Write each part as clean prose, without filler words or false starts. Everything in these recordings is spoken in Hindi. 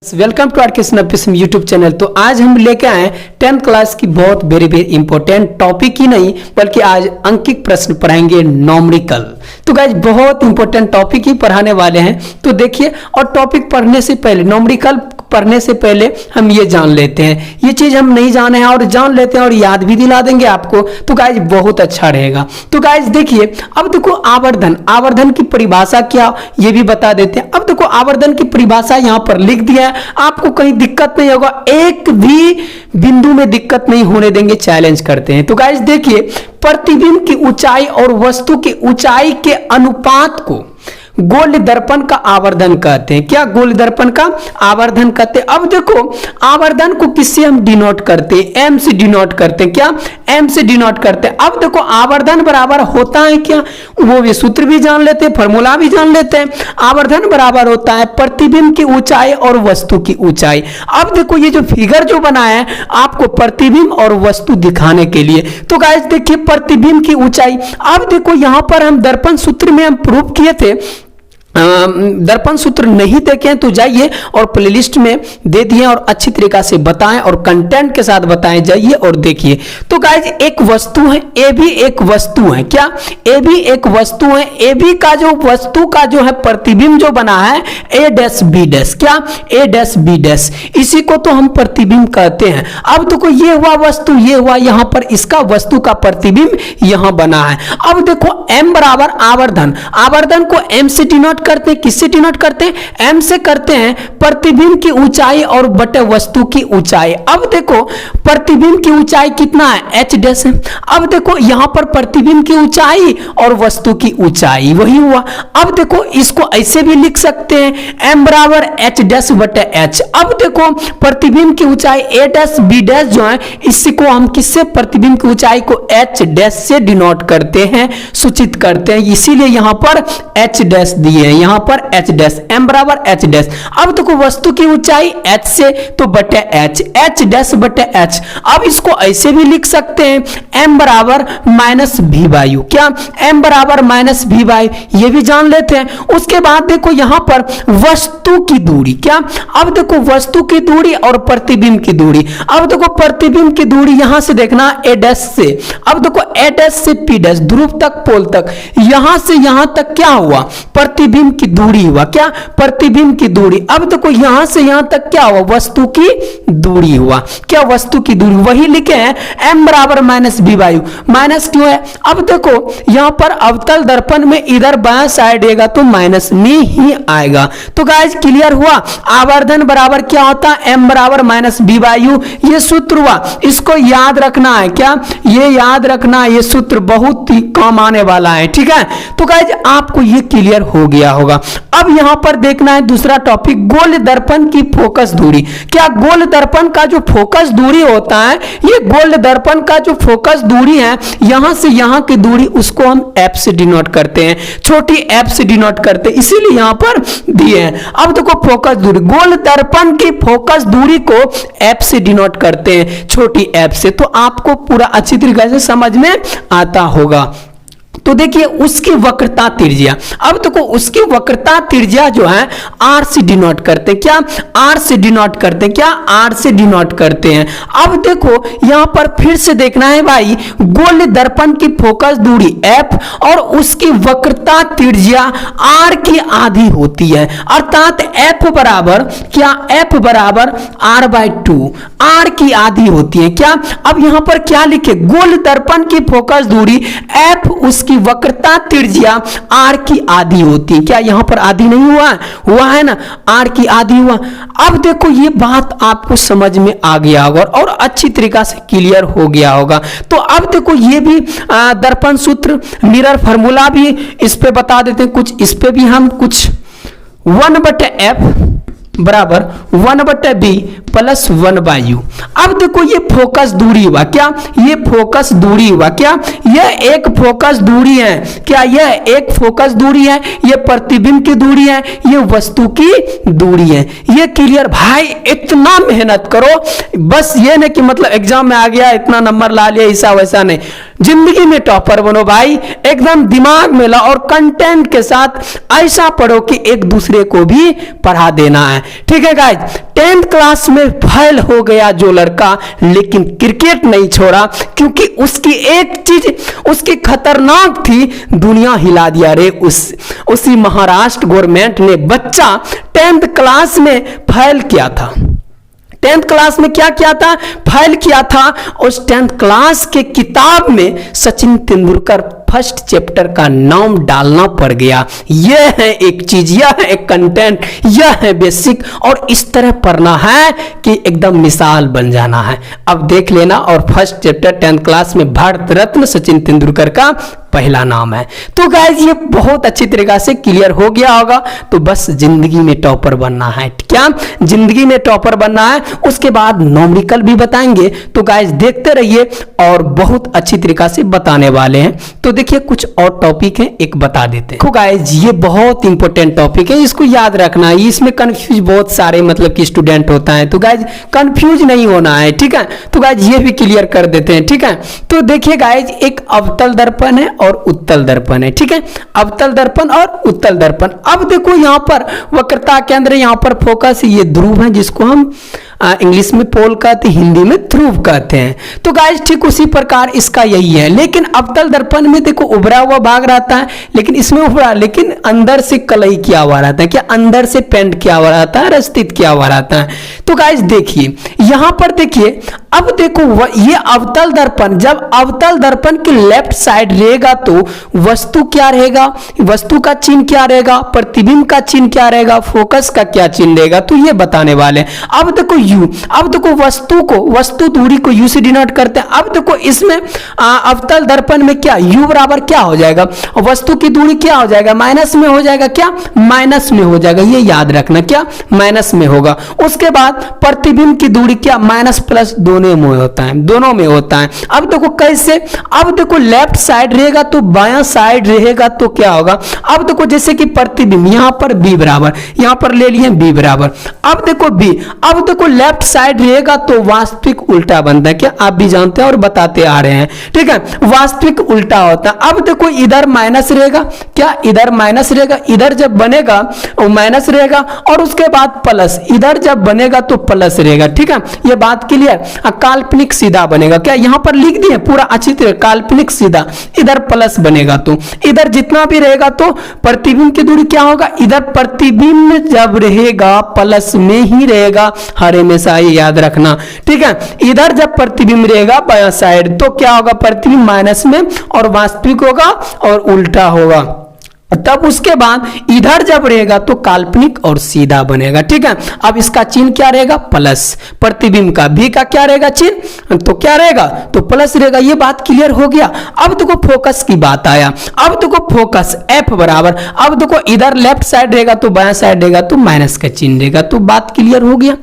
Welcome to our YouTube channel. तो आज हम लेके आए 10th क्लास की बहुत वेरी इंपॉर्टेंट टॉपिक ही नहीं बल्कि आज अंकित प्रश्न पढ़ाएंगे नॉमरिकल। तो गाइज बहुत इंपॉर्टेंट टॉपिक ही पढ़ाने वाले हैं। तो देखिए, और टॉपिक पढ़ने से पहले, नॉमरिकल पढ़ने से पहले हम ये जान लेते हैं, ये चीज हम नहीं जाने हैं और जान लेते हैं और याद भी दिला देंगे आपको। तो गाइज बहुत अच्छा रहेगा। तो गाइज देखिए, अब देखो आवर्धन, आवर्धन की परिभाषा क्या ये भी बता देते हैं। अब देखो आवर्धन की परिभाषा यहाँ पर लिख दिया है, आपको कहीं दिक्कत नहीं होगा, एक भी बिंदु में दिक्कत नहीं होने देंगे, चैलेंज करते हैं। तो गाइज देखिए, प्रतिबिंब की ऊंचाई और वस्तु की ऊंचाई के अनुपात को गोल दर्पण का आवर्धन कहते हैं। क्या गोल दर्पण का आवर्धन कहते हैं। अब देखो आवर्धन को किससे हम डिनोट करते हैं, एम से डिनोट करते हैं। क्या एम से डिनोट करते हैं। अब देखो आवर्धन बराबर होता है क्या, वो भी सूत्र भी जान लेते हैं, फॉर्मूला भी जान लेते हैं। आवर्धन बराबर होता है प्रतिबिंब की ऊंचाई और वस्तु की ऊंचाई। अब देखो ये जो फिगर जो बनाया है आपको प्रतिबिंब और वस्तु दिखाने के लिए। तो गाइस देखिए प्रतिबिंब की ऊंचाई, अब देखो यहां पर हम दर्पण सूत्र में हम प्रूव किए थे, दर्पण सूत्र नहीं देखे तो जाइए और प्लेलिस्ट में दे दिए और अच्छी तरीका से बताएं और कंटेंट के साथ बताएं, जाइए और देखिए। तो गाइज एक वस्तु है, ए भी एक वस्तु है। क्या ए भी एक वस्तु है। ए बी का जो वस्तु का जो है प्रतिबिंब जो बना है ए डैश बी डैश, क्या ए डैश बी डैश, इसी को तो हम प्रतिबिंब कहते हैं। अब देखो ये हुआ वस्तु, ये हुआ यहां पर इसका वस्तु का प्रतिबिंब यहां बना है। अब देखो एम बराबर आवर्धन, आवर्धन को एम से डिनोट करते हैं, किससे डिनोट करते हैं, एम से करते हैं प्रतिबिंब की ऊंचाई और बटे वस्तु की ऊंचाई। अब देखो प्रतिबिंब की ऊंचाई कितना है, एच डैश है। अब देखो यहां पर प्रतिबिंब की ऊंचाई और वस्तु की ऊंचाई वही हुआ। अब देखो इसको ऐसे भी लिख सकते हैं, एम बराबर एच डैश बटे एच। अब देखो प्रतिबिंब की ऊंचाई ए डैश बी डैश जो है, इसी को हम किससे, प्रतिबिंब की ऊंचाई को एच डैश से डिनोट करते हैं, सूचित करते हैं, इसीलिए यहां पर एच डैश दिए हैं, यहां पर एच डैश, एम बराबर एच डैश। अब देखो वस्तु की ऊंचाई एच से तो बटे एच, एच डैश बटे एच। अब इसको ऐसे भी लिख सकते हैं, एम बराबर माइनस भी वायु। क्या एम बराबर माइनस भी वायु, ये भी जान लेते हैं। उसके बाद देखो यहां पर वस्तु की दूरी, क्या अब देखो वस्तु की दूरी और प्रतिबिंब की दूरी। अब देखो प्रतिबिंब की दूरी यहां से देखना ए डैश से, अब देखो ए डैश से पी डैश, ध्रुव तक पोल तक, यहां से यहां तक क्या हुआ, प्रतिबिंब की दूरी हुआ। क्या प्रतिबिंब की दूरी। अब देखो यहां से यहां तक क्या हुआ, वस्तु की दूरी हुआ। क्या वस्तु की दूरी, वही लिखे हैं एम बराबर माइनस बी वायु। माइनस क्यों है, अब देखो यहां पर अवतल दर्पण में इधर बायां साइड आएगा तो माइनस में ही आएगा। तो गाइस क्लियर हुआ, आवर्धन बराबर क्या होता है, एम बराबर माइनस बी वायु। ये सूत्र हुआ, इसको याद रखना है। क्या ये याद रखना है, ये सूत्र बहुत ही काम आने वाला है, ठीक है। तो गाइस आपको ये क्लियर हो गया होगा। अब यहां पर देखना है दूसरा टॉपिक, गोल दर्पण की फोकस दूरी। क्या गोल दर्पण का जो फोकस दूरी होता है, ये गोल दर्पण का जो फोकस दूरी है, यहां से यहां की दूरी, उसको हम एफ से डिनोट करते हैं, छोटी एफ से डिनोट करते हैं, इसीलिए यहां पर दिए हैं। अब देखो फोकस दूरी, गोल दर्पण की फोकस दूरी को एफ से डिनोट करते हैं, छोटी एफ से। तो आपको पूरा अच्छी तरीके से समझ में आता होगा। तो देखिए उसकी वक्रता त्रिज्या, अब देखो उसकी वक्रता त्रिज्या जो है आर से डिनोट करते हैं। क्या आर से डिनोट करते हैं, क्या आर से डिनोट करते हैं। अब देखो यहां पर फिर से देखना है भाई, गोल दर्पण की फोकस दूरी एफ और उसकी वक्रता त्रिज्या आर की आधी होती है, अर्थात एफ बराबर क्या, एफ बराबर आर बाई 2, आर की आधी होती है। क्या अब यहां पर क्या लिखे, गोल दर्पण की फोकस दूरी एफ उसकी वक्रता त्रिज्या आर की आधी होती है। क्या यहां पर आधी नहीं हुआ है, हुआ है ना, आर की आधी हुआ। अब देखो ये बात आपको समझ में आ गया होगा और अच्छी तरीका से क्लियर हो गया होगा। तो अब देखो ये भी दर्पण सूत्र, मिरर फार्मूला भी इस पे बता देते हैं, कुछ इस पे भी हम कुछ 1/f बराबर 1/b प्लस 1/u। अब देखो ये फोकस दूरी हुआ। क्या ये फोकस दूरी हुआ, क्या यह एक फोकस दूरी है, क्या यह एक फोकस दूरी है, ये प्रतिबिंब की दूरी है, ये वस्तु की दूरी है। ये क्लियर भाई, इतना मेहनत करो, बस ये नहीं कि मतलब एग्जाम में आ गया इतना नंबर ला लिया, ऐसा वैसा नहीं। जिंदगी में टॉपर बनो भाई, एकदम दिमाग में लाओ और कंटेंट के साथ ऐसा पढ़ो कि एक दूसरे को भी पढ़ा देना है। ठीक है गाइज, 10th क्लास में फेल हो गया जो लड़का, लेकिन क्रिकेट नहीं छोड़ा, क्योंकि उसकी एक चीज उसकी खतरनाक थी, दुनिया हिला दिया रे। उसी महाराष्ट्र गवर्नमेंट ने बच्चा 10th क्लास में फेल किया था। 10th क्लास में क्या किया था? फेल किया था। उस 10th क्लास के किताब में सचिन तेंदुलकर फर्स्ट चैप्टर का नाम डालना पड़ गया। यह है एक चीज, यह है एक कंटेंट, यह है बेसिक, और इस तरह पढ़ना है कि एकदम मिसाल बन जाना है। अब देख लेना, और फर्स्ट चैप्टर 10th क्लास में भारत रत्न सचिन तेंदुलकर का पहला नाम है। तो गाइज ये बहुत अच्छी तरीके से क्लियर हो गया होगा। तो बस जिंदगी में टॉपर बनना है, क्या जिंदगी में टॉपर बनना है। उसके बाद न्यूमेरिकल भी बताएंगे, तो गाइज देखते रहिए और बहुत अच्छी तरीके से बताने वाले हैं। तो देखिए कुछ और टॉपिक है, एक बता देते हैं। तो गाइज ये बहुत इंपॉर्टेंट टॉपिक है, इसको याद रखना है। इसमें कंफ्यूज बहुत सारे मतलब कि स्टूडेंट होता है, तो गाइज कंफ्यूज नहीं होना है। ठीक है, तो गाइज ये भी क्लियर कर देते हैं। ठीक है, तो देखिए गाइज एक अवतल दर्पण है और उत्तल दर्पण है। ठीक है, अवतल दर्पण और उत्तल दर्पण। अब देखो यहां पर वक्रता केंद्र, यहां पर फोकस, ये ध्रुव है जिसको हम इंग्लिश में पोल कहते हैं, हिंदी में ध्रुव कहते हैं। तो गाइस ठीक उसी प्रकार इसका यही है, लेकिन अवतल दर्पण में देखो उभरा हुआ भाग रहता है, लेकिन इसमें उभरा, लेकिन अंदर से कलई किया हुआ रहता है, क्या अंदर से पेंट किया हुआ रहता है, रस्तित किया हुआ रहता है। तो गाइस देखिए यहां पर देखिए, अब देखो ये अवतल दर्पण, जब अवतल दर्पण की लेफ्ट साइड रहेगा तो वस्तु क्या रहेगा, वस्तु का चिन्ह क्या रहेगा, प्रतिबिंब का चिन्ह क्या रहेगा, फोकस का क्या चिन्ह रहेगा, तो ये बताने वाले हैं। अब देखो यू, अब देखो वस्तु दूरी को यू से डिनोट करते हैं। अब देखो इसमें अवतल दर्पण में क्या यू बराबर क्या हो जाएगा, वस्तु की दूरी क्या हो जाएगा, माइनस में हो जाएगा, क्या माइनस में हो जाएगा, ये याद रखना, क्या माइनस में होगा। उसके बाद प्रतिबिंब की दूरी क्या माइनस प्लस दोनों में होता है, दोनों में होता है। अब देखो कैसे, अब देखो लेफ्ट साइड रहेगा तो बायां साइड रहेगा तो क्या होगा। अब देखो जैसे कि प्रतिबिंब यहां पर बी बराबर, यहां पर ले लिए बी बराबर, अब देखो बी, अब देखो लेफ्ट साइड रहेगा तो वास्तविक उल्टा बनता है, क्या आप भी जानते हैं और बताते आ रहे हैं। ठीक है, वास्तविक उल्टा होता है। अब देखो इधर माइनस रहेगा, क्या इधर माइनस रहेगा, इधर जब बनेगा वो माइनस रहेगा, और उसके बाद प्लस, इधर जब बनेगा तो प्लस रहेगा। ठीक है, ये बात क्लियर। काल्पनिक सीधा बनेगा, क्या यहां पर लिख दिए पूरा अच्छी तरह, काल्पनिक सीधा, इधर प्लस बनेगा तो इधर जितना भी रहेगा तो प्रतिबिंब की दूरी क्या होगा, इधर प्रतिबिंब जब रहेगा प्लस में ही रहेगा, हर हमेशा ये याद रखना। ठीक है, इधर जब प्रतिबिंब रहेगा बायां साइड तो क्या होगा, प्रतिबिंब माइनस में और वास्तविक होगा और उल्टा होगा। तब उसके बाद इधर जब रहेगा तो काल्पनिक और सीधा बनेगा। ठीक है, अब इसका चिन्ह क्या रहेगा, प्लस, प्रतिबिंब का भी का क्या रहेगा चिन्ह, तो क्या रहेगा, तो प्लस रहेगा। ये बात क्लियर हो गया। अब देखो फोकस की बात आया, अब देखो फोकस एफ बराबर, अब देखो इधर लेफ्ट साइड रहेगा तो बायां साइड रहेगा तो माइनस का चिन्ह रहेगा, तो बात क्लियर हो गया।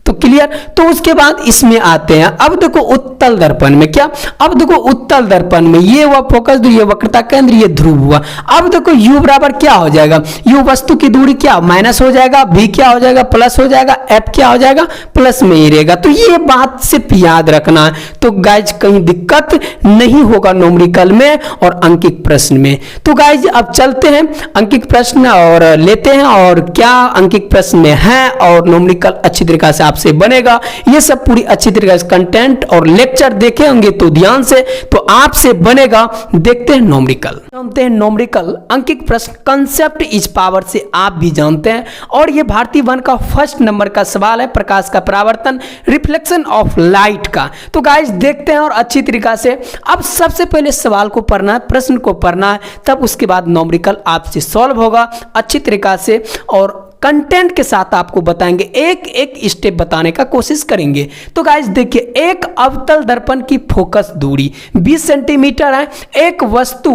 तो क्लियर, तो उसके बाद इसमें आते हैं। अब देखो उत्तल दर्पण में क्या, अब देखो उत्तल दर्पण में ये हुआ फोकस दूरी, ये वक्रता केंद्र, ये ध्रुव हुआ। अब देखो u बराबर क्या हो जाएगा, u वस्तु की दूरी क्या माइनस हो जाएगा, v क्या हो जाएगा प्लस हो जाएगा, f क्या हो जाएगा प्लस में ही रहेगा। तो ये बात सिर्फ याद रखना है, तो गाइज कहीं दिक्कत नहीं होगा न्यूमेरिकल में और अंकित प्रश्न में। तो गाइज अब चलते हैं अंकित प्रश्न और लेते हैं, और क्या अंकित प्रश्न में है और न्यूमेरिकल अच्छी तरीके से आपसे बनेगा, ये सब पूरी अच्छी तरीके से कंटेंट और लेक्चर देखे होंगे तो ध्यान से, तो आपसे बनेगा। देखते हैं न्यूमेरिकल, जानते हैं न्यूमेरिकल अंकित प्रश्न कंसेप्ट इज पावर से आप भी जानते हैं, और ये भारतीय वन का फर्स्ट नंबर का सवाल है, प्रकाश का परावर्तन, रिफ्लेक्शन ऑफ लाइट का। तो गाइस देखते हैं और अच्छी तरीके से। अब सबसे पहले सवाल को पढ़ना है, प्रश्न को पढ़ना है, तब उसके बाद न्यूमेरिकल आपसे सॉल्व होगा अच्छी तरीके से, और कंटेंट के साथ आपको बताएंगे, एक एक स्टेप बताने का कोशिश करेंगे। तो गाइस देखिए, एक अवतल दर्पण की फोकस दूरी 20 सेंटीमीटर है। एक वस्तु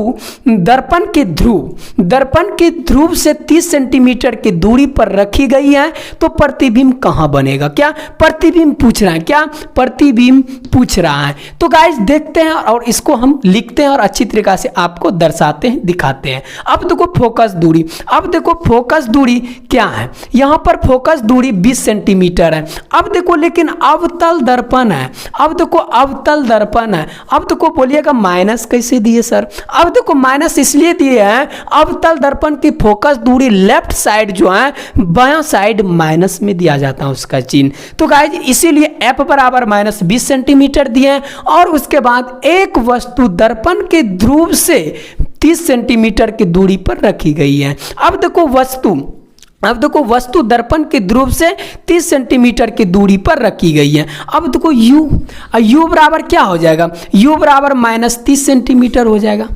दर्पण के ध्रुव से 30 सेंटीमीटर की दूरी पर रखी गई है, तो प्रतिबिंब कहां बनेगा, क्या प्रतिबिंब पूछ रहा है, क्या प्रतिबिंब पूछ रहा है। तो गाइस देखते हैं और इसको हम लिखते हैं और अच्छी तरीके से आपको दर्शाते हैं, दिखाते हैं। अब देखो फोकस दूरी, अब देखो फोकस दूरी क्या है, है, यहाँ पर फोकस दूरी 20 सेंटीमीटर है। अब देखो लेकिन अवतल दर्पण है, अब देखो अवतल दर्पण है। अब देखो बोलिएगा माइनस कैसे दिए सर? अब देखो माइनस इसलिए दिए हैं, अवतल दर्पण की फोकस दूरी लेफ्ट साइड जो है बायां साइड माइनस में दिया जाता है उसका चिन्ह। तो गाइज इसीलिए एफ बराबर माइनस 20 सेंटीमीटर दिए हैं। और उसके बाद एक वस्तु दर्पण के ध्रुव से 30 सेंटीमीटर की दूरी पर रखी गई है। अब देखो वस्तु दर्पण के ध्रुव से 30 सेंटीमीटर की दूरी पर रखी गई है। अब देखो u बराबर क्या हो जाएगा? u बराबर माइनस 30 सेंटीमीटर हो जाएगा,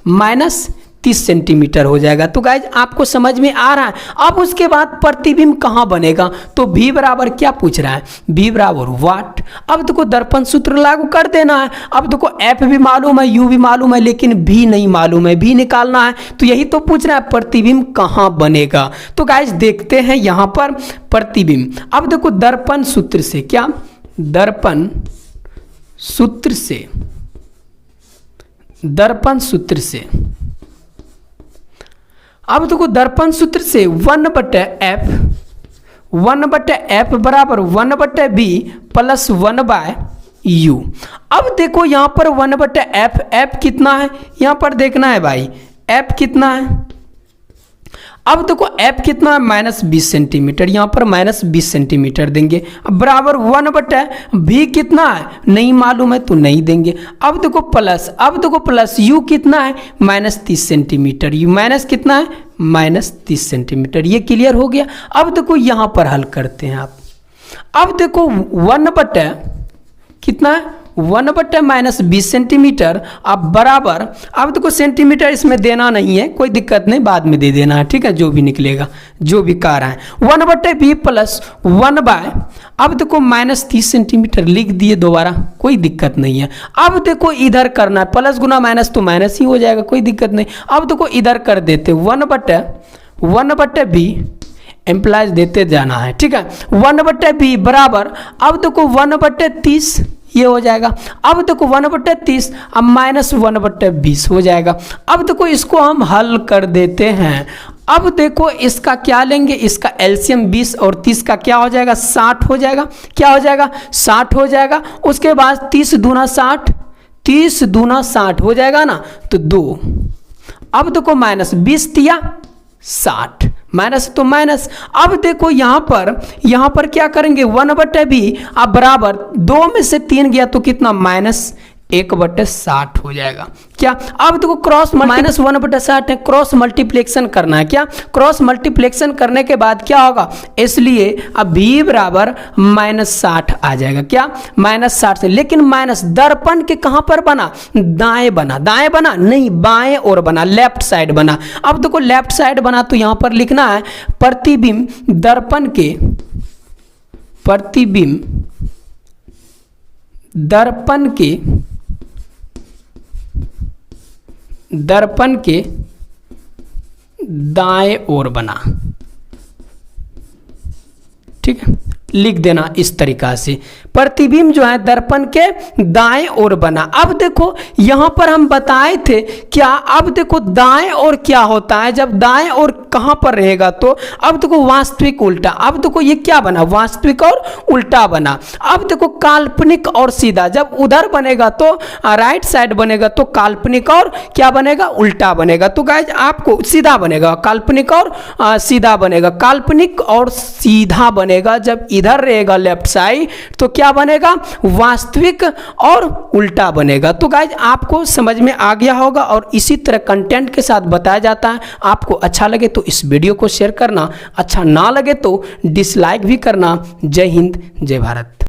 माइनस 30 सेंटीमीटर हो जाएगा। तो गाइज आपको समझ में आ रहा है। अब उसके बाद प्रतिबिंब कहाँ बनेगा? तो v बराबर क्या पूछ रहा है? v बराबर वाट। अब देखो दर्पण सूत्र लागू कर देना है। अब देखो f भी मालूम है, u भी मालूम है, लेकिन v नहीं मालूम है, v निकालना है। तो यही तो पूछ रहा है प्रतिबिंब कहाँ बनेगा। तो गाइज देखते हैं यहाँ पर प्रतिबिंब। अब देखो दर्पण सूत्र से, क्या दर्पण सूत्र से, दर्पण सूत्र से, अब देखो दर्पण सूत्र से 1/f बराबर 1/b प्लस 1/u। अब देखो यहाँ पर 1/f, f कितना है यहाँ पर देखना है भाई, f कितना है? अब देखो f कितना है? माइनस 20 सेंटीमीटर, यहाँ पर माइनस 20 सेंटीमीटर देंगे। अब बराबर 1/v कितना है? नहीं मालूम है तो नहीं देंगे। अब देखो प्लस u कितना है? माइनस 30 सेंटीमीटर, u माइनस कितना है? Minus 30 centimetre. ये क्लियर हो गया। अब देखो यहाँ पर हल करते हैं आप। अब देखो 1/ कितना है? 1/ माइनस 20 सेंटीमीटर। अब बराबर, अब देखो सेंटीमीटर इसमें देना नहीं है, कोई दिक्कत नहीं, बाद में दे देना है, ठीक है, जो भी निकलेगा, जो भी कह रहा है। 1/b प्लस 1/, अब देखो माइनस 30 सेंटीमीटर लिख दिए दोबारा, कोई दिक्कत नहीं है। अब देखो इधर करना है, प्लस गुना माइनस तो माइनस ही हो जाएगा, कोई दिक्कत नहीं। अब देखो इधर कर देते 1/b एम्प्लाइज देते जाना है, ठीक है। 1/b बराबर, अब देखो 1/30 ये हो जाएगा। अब देखो 1/30 अब माइनस 1/20 हो जाएगा। अब देखो इसको हम हल कर देते हैं। अब देखो इसका क्या लेंगे, इसका एलसीएम 20 और 30 का क्या हो जाएगा? 60 हो जाएगा। क्या हो जाएगा? 60 हो जाएगा। उसके बाद 30 दूना 60, 30 दूना 60 हो जाएगा ना, तो 2। अब देखो माइनस 20 दिया 60, माइनस तो माइनस। अब देखो यहाँ पर क्या करेंगे? 1/b अब बराबर 2 में से 3 गया तो कितना? माइनस 1/60 हो जाएगा। क्या? अब देखो क्रॉस माइनस 1/60 है, क्रॉस मल्टीप्लेक्शन करना है। क्या? क्रॉस मल्टीप्लेक्शन करने के बाद क्या होगा? इसलिए अब b बराबर -60 आ जाएगा। क्या? -60 से, लेकिन माइनस दर्पण के कहां पर बना? दाएं बना, दाएं बना नहीं, बाएं और बना, लेफ्ट साइड बना। अब देखो लेफ्ट साइड बना तो यहां पर लिखना है प्रतिबिंब दर्पण के, प्रतिबिंब दर्पण के, दर्पण के दाएं ओर बना, ठीक है, लिख देना इस तरीका से। प्रतिबिंब जो है दर्पण के दाएं ओर बना। अब देखो यहां पर हम बताए थे क्या? अब देखो दाएं ओर क्या होता है? जब दाएं ओर कहां पर रहेगा तो अब देखो वास्तविक उल्टा। अब देखो ये क्या बना? वास्तविक और उल्टा बना। अब देखो काल्पनिक और सीधा, जब उधर बनेगा तो राइट साइड बनेगा तो काल्पनिक और क्या बनेगा? उल्टा बनेगा। तो गाइज आपको सीधा बनेगा, काल्पनिक और सीधा बनेगा। काल्पनिक और सीधा बनेगा जब इधर रहेगा लेफ्ट साइड, तो क्या बनेगा? वास्तविक और उल्टा बनेगा। तो गाइज आपको समझ में आ गया होगा और इसी तरह कंटेंट के साथ बताया जाता है। आपको अच्छा लगे तो इस वीडियो को शेयर करना, अच्छा ना लगे तो डिसलाइक भी करना। जय हिंद, जय भारत।